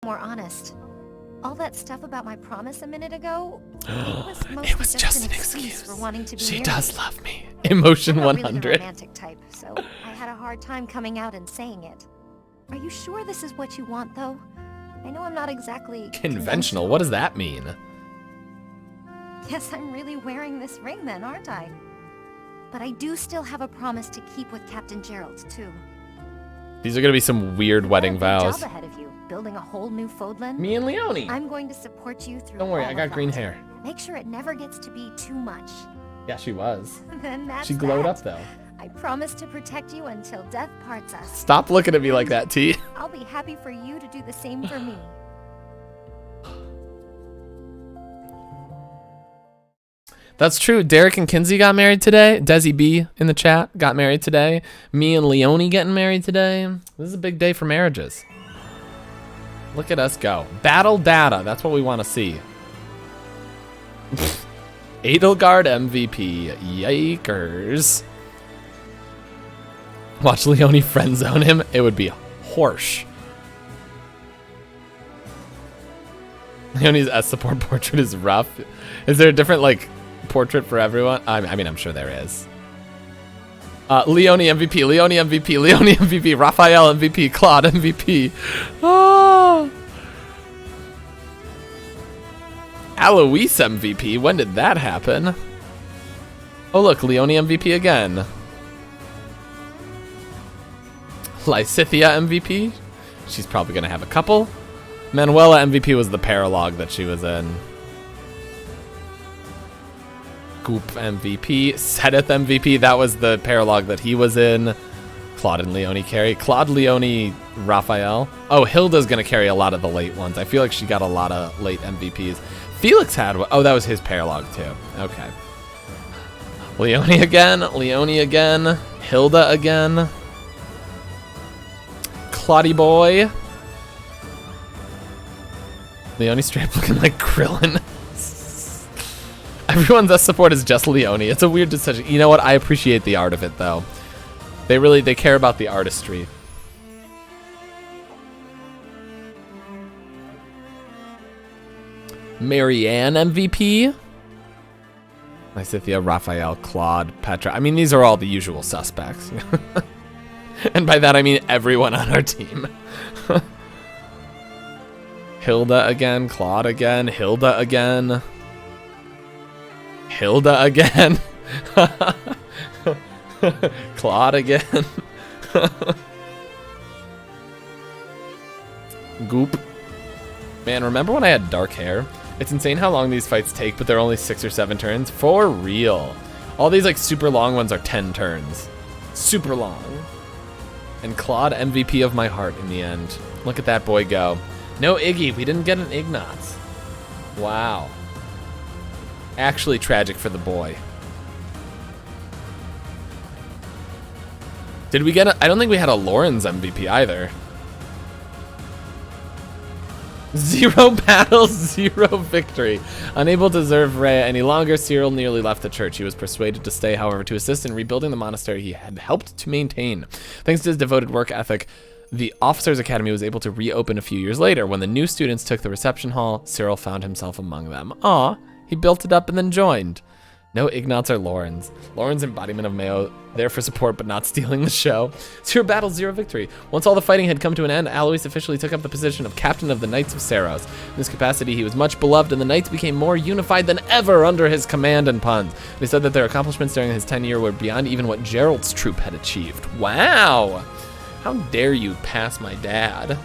more honest. All that stuff about my promise a minute ago, it was just an excuse for wanting to be She near does me. love me. Emotion I'm not really the 100. romantic type, so I had a hard time coming out and saying it. Are you sure this is what you want, though? I know I'm not exactly Conventional? What does that mean? Guess I'm really wearing this ring then, aren't I? But I do still have a promise to keep with Captain Gerald, too. These are gonna be some weird wedding vows. Job ahead of you, building a whole new Fodlan. Me and Leonie. I'm going to support you through. Don't worry, all I got of green that. hair. Make sure it never gets to be too much. Yeah, she was. Then that's She glowed that. up though. I promise to protect you until death parts us. Stop looking at me like that, T. I'll be happy for you to do the same for me. That's true. Derek and Kinsey got married today. Desi B in the chat got married today. Me and Leonie getting married today. This is a big day for marriages. Look at us go. Battle data. That's what we want to see. Edelgard MVP. Yikers. Watch Leonie friend zone him. It would be horse. Leonie's S support portrait is rough. Is there a different like portrait for everyone? I mean, I'm sure there is. Leonie MVP, Leonie MVP, Leonie MVP, Raphael MVP, Claude MVP. Oh. Alois MVP, when did that happen? Oh look, Leonie MVP again. Lysithia MVP, she's probably gonna have a couple. Manuela MVP was the paralogue that she was in. Goop MVP, Sedith MVP, that was the paralogue that he was in. Claude and Leonie carry. Claude, Leonie, Raphael. Oh, Hilda's gonna carry a lot of the late ones. I feel like she got a lot of late MVPs. Felix had one. Oh, that was his paralogue too. Okay. Leonie again, Hilda again. Claudie boy. Leonie straight looking like Krillin. Everyone's S support is just Leonie. It's a weird decision. You know what? I appreciate the art of it though. They care about the artistry. Marianne MVP. Lysithia, Raphael, Claude, Petra. I mean, these are all the usual suspects. And by that I mean everyone on our team. Hilda again, Claude again, Hilda again. Hilda again. Claude again. Goop. Man, remember when I had dark hair? It's insane how long these fights take, but they're only 6 or 7 turns. For real. All these like super long ones are 10 turns. Super long. And Claude MVP of my heart in the end. Look at that boy go. No Iggy, we didn't get an Ignatz. Wow. Actually tragic for the boy. Did we get I don't think we had a Lawrence MVP either. 0 battles, 0 victory. Unable to serve Rhea any longer, Cyril nearly left the church. He was persuaded to stay, however, to assist in rebuilding the monastery he had helped to maintain. Thanks to his devoted work ethic, the Officers' Academy was able to reopen a few years later. When the new students took the reception hall, Cyril found himself among them. Aw, he built it up and then joined. No Ignatz or Lawrence. Lawrence embodiment of Mayo, there for support but not stealing the show. 0 battle, 0 victory. Once all the fighting had come to an end, Alois officially took up the position of captain of the Knights of Saros. In this capacity, he was much beloved, and the Knights became more unified than ever under his command and puns. They said that their accomplishments during his tenure were beyond even what Gerald's troop had achieved. Wow! How dare you pass my dad?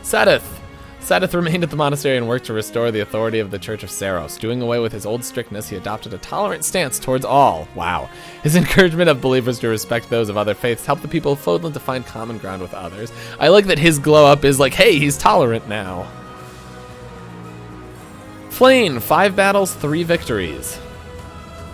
Sedith remained at the monastery and worked to restore the authority of the Church of Saros. Doing away with his old strictness, he adopted a tolerant stance towards all. Wow. His encouragement of believers to respect those of other faiths helped the people of Fodlan to find common ground with others. I like that his glow up is like, hey, he's tolerant now. Flayn, 5 battles, 3 victories.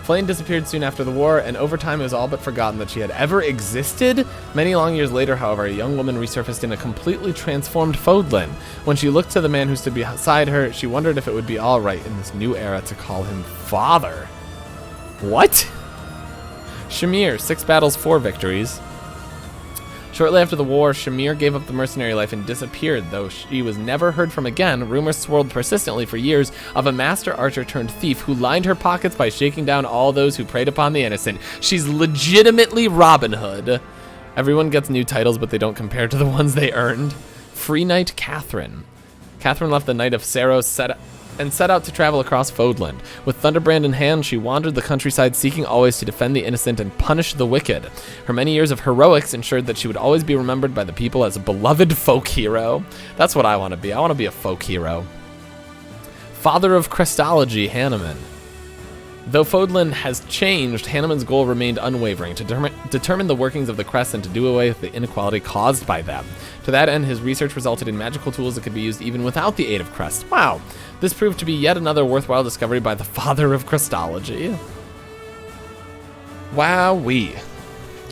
Flayn disappeared soon after the war, and over time it was all but forgotten that she had ever existed. Many long years later, however, a young woman resurfaced in a completely transformed Fodlan. When she looked to the man who stood beside her, she wondered if it would be all right in this new era to call him father. What? Shamir, 6 battles, 4 victories. Shortly after the war, Shamir gave up the mercenary life and disappeared, though she was never heard from again. Rumors swirled persistently for years of a master archer turned thief who lined her pockets by shaking down all those who preyed upon the innocent. She's legitimately Robin Hood. Everyone gets new titles, but they don't compare to the ones they earned. Free Knight Catherine. Catherine left the Knight of Saros and set out to travel across Fodland. With Thunderbrand in hand, she wandered the countryside, seeking always to defend the innocent and punish the wicked. Her many years of heroics ensured that she would always be remembered by the people as a beloved folk hero. That's what I want to be. I want to be a folk hero. Father of Crestology, Hanneman. Though Fodland has changed, Hanneman's goal remained unwavering, to determine the workings of the crest and to do away with the inequality caused by them. To that end, his research resulted in magical tools that could be used even without the aid of crests. Wow, this proved to be yet another worthwhile discovery by the Father of Crestology. Wowee.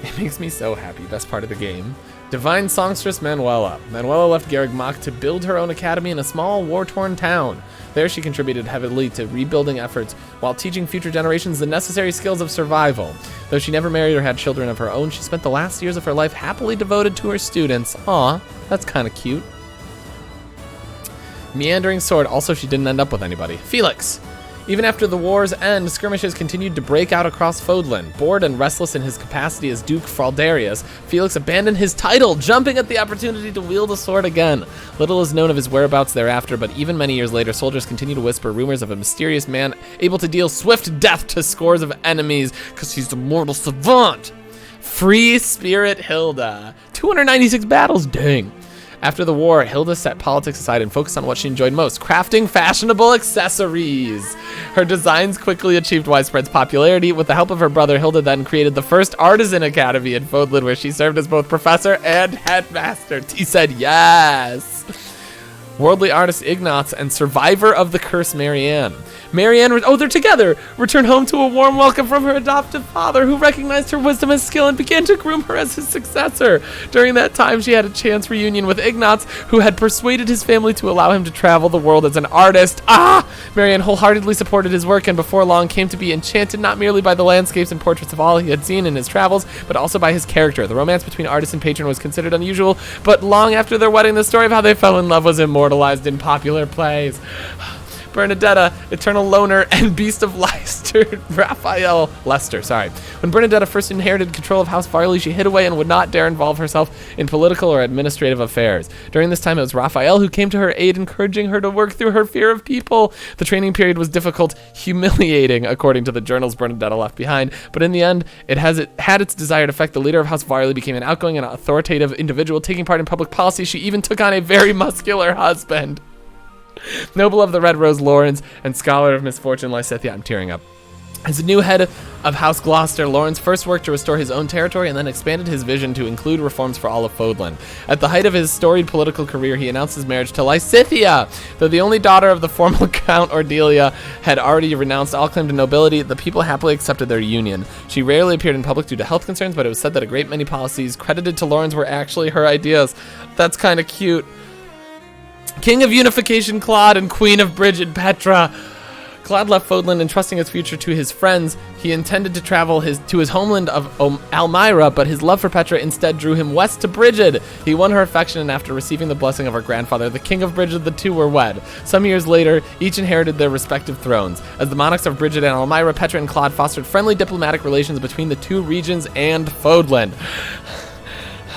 It makes me so happy. Best part of the game. Divine Songstress Manuela. Manuela left Garreg Mach to build her own academy in a small, war-torn town. There she contributed heavily to rebuilding efforts while teaching future generations the necessary skills of survival. Though she never married or had children of her own, she spent the last years of her life happily devoted to her students. Aw, that's kind of cute. Meandering Sword. Also, she didn't end up with anybody. Felix. Even after the war's end, skirmishes continued to break out across Fodland. Bored and restless in his capacity as Duke Fraldarius, Felix abandoned his title, jumping at the opportunity to wield a sword again. Little is known of his whereabouts thereafter, but even many years later, soldiers continue to whisper rumors of a mysterious man able to deal swift death to scores of enemies, because he's a mortal savant. Free Spirit Hilda. 296 battles, dang. After the war, Hilda set politics aside and focused on what she enjoyed most, crafting fashionable accessories. Her designs quickly achieved widespread popularity. With the help of her brother, Hilda then created the first artisan academy in Fodland, where she served as both professor and headmaster. T said yes. Worldly artist Ignatz and survivor of the curse Marianne. Oh, they're together! Returned home to a warm welcome from her adoptive father, who recognized her wisdom and skill and began to groom her as his successor. During that time, she had a chance reunion with Ignatz, who had persuaded his family to allow him to travel the world as an artist. Marianne wholeheartedly supported his work and before long came to be enchanted not merely by the landscapes and portraits of all he had seen in his travels, but also by his character. The romance between artist and patron was considered unusual, but long after their wedding, the story of how they fell in love was immortalized in popular plays. Bernadetta, Eternal Loner, and Beast of Leicester, Lester. When Bernadetta first inherited control of House Farley, she hid away and would not dare involve herself in political or administrative affairs. During this time, it was Raphael who came to her aid, encouraging her to work through her fear of people. The training period was difficult, humiliating, according to the journals Bernadetta left behind, but in the end, it had its desired effect. The leader of House Farley became an outgoing and authoritative individual, taking part in public policy. She even took on a very muscular husband. Noble of the Red Rose Lawrence and scholar of misfortune Lysithea. I'm tearing up. As the new head of House Gloucester, Lawrence first worked to restore his own territory and then expanded his vision to include reforms for all of Fodland. At the height of his storied political career, he announced his marriage to Lysithea. Though the only daughter of the former Count Ordelia had already renounced all claim to nobility, the people happily accepted their union. She rarely appeared in public due to health concerns, but it was said that a great many policies credited to Lawrence were actually her ideas. That's kind of cute. King of Unification Claude and Queen of Brigid Petra. Claude left Fodland entrusting his future to his friends. He intended to travel to his homeland of Almyra, but his love for Petra instead drew him west to Brigid. He won her affection, and after receiving the blessing of her grandfather, the King of Brigid, the two were wed. Some years later, each inherited their respective thrones. As the monarchs of Brigid and Almyra, Petra and Claude fostered friendly diplomatic relations between the two regions and Fodland.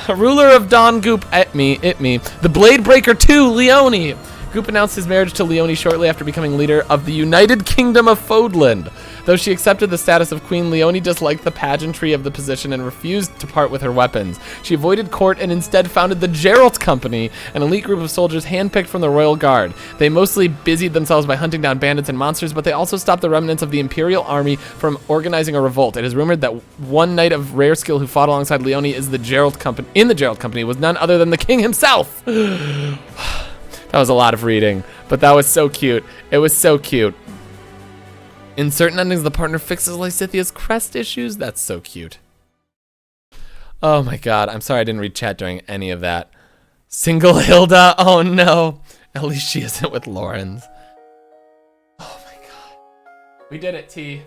Ruler of Don Goop, the Blade Breaker 2, Leone. Goop announced his marriage to Leone shortly after becoming leader of the United Kingdom of Fodland. Though she accepted the status of queen, Leone disliked the pageantry of the position and refused to part with her weapons. She avoided court and instead founded the Geralt Company, an elite group of soldiers handpicked from the Royal Guard. They mostly busied themselves by hunting down bandits and monsters, but they also stopped the remnants of the Imperial Army from organizing a revolt. It is rumored that one knight of rare skill who fought alongside Leone in the Geralt Company was none other than the king himself. That was a lot of reading, but that was so cute. It was so cute. In certain endings, the partner fixes Lysithea's crest issues. That's so cute. Oh my god, I'm sorry I didn't read chat during any of that. Single Hilda, oh no. At least she isn't with Lawrence. Oh my god. We did it, T.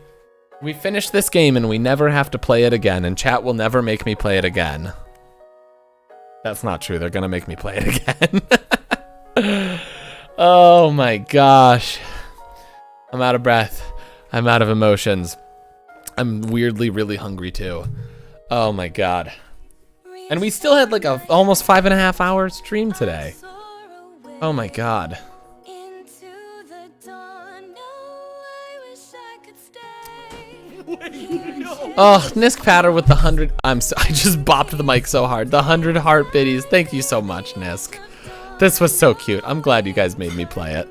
We finished this game and we never have to play it again, and chat will never make me play it again. That's not true. They're gonna make me play it again. Oh my gosh. I'm out of breath. I'm out of emotions. I'm weirdly really hungry too. Oh my god. And we still had like a almost 5.5 hour stream today. Oh my god. Oh, Nisk Patter with the 100. I just bopped the mic so hard. The 100 heart biddies. Thank you so much, Nisk. This was so cute. I'm glad you guys made me play it.